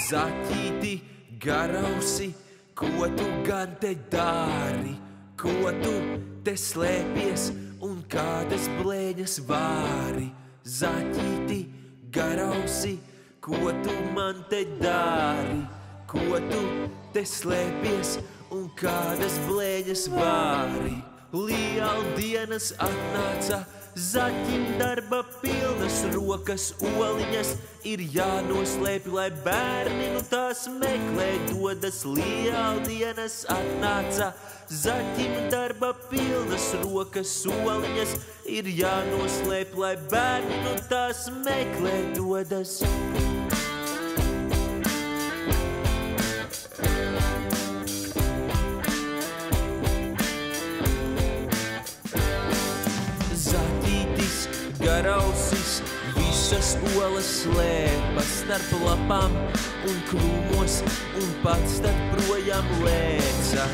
Zaķīti, garausi, ko tu gan te dari? Ko tu te slēpies un kādas blēņas vāri? Zaķīti, garausi, ko tu man te dari? Ko tu te slēpies un kādas blēņas vāri? Lieldienas atnāca, zaķim darba pilnas rokas, oliņas ir jānoslēpj, lai bērni nu tās meklē dodas. Lieldienas atnāca, zaķim darba pilnas rokas, oliņas ir jānoslēpj, lai bērni nu tās meklē dodas. Garausis, visas olas slēpa starp lapām un krūmos, un pats tad projām lēca.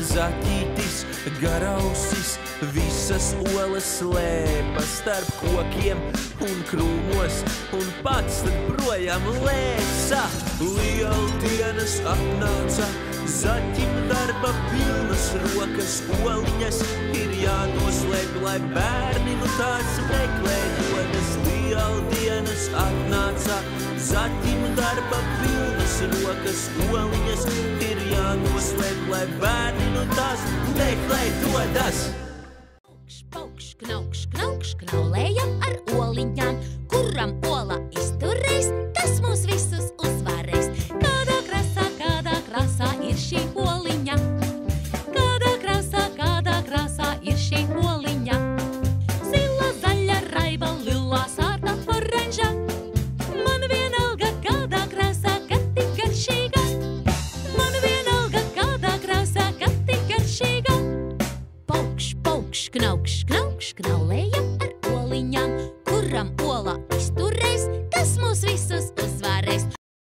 Zaķītis, garausis, visas olas slēpa starp kokiem un krūmos, un pats tad projām lēca. Lieldienas atnāca, zaķim darba pilnas rokas, oliņas ir jānoslēpj, lai bērni nu tās meklē dodas. Lieldienas atnāca, zaķim darba pilnas rokas, oliņas ir jānoslēpj, lai bērni nu tās meklē dodas. Paukš, paukš, knaukš, knaukš, knaulējam ar oliņām, kuram ola izturēs, tas mūs visus uzvarēs. Kādā krāsā ir šī oliņa? Kādā krāsā ir šī oliņa? Zila, zaļa, raiba, lilā, sārta, oranža. Man vienalga, kādā krāsā, kad tik garšīga. Man vienalga, kādā krāsā, kad tik garšīga. Paukš, paukš, knaukš, knaukš, knaulējam ar oliņām, kuram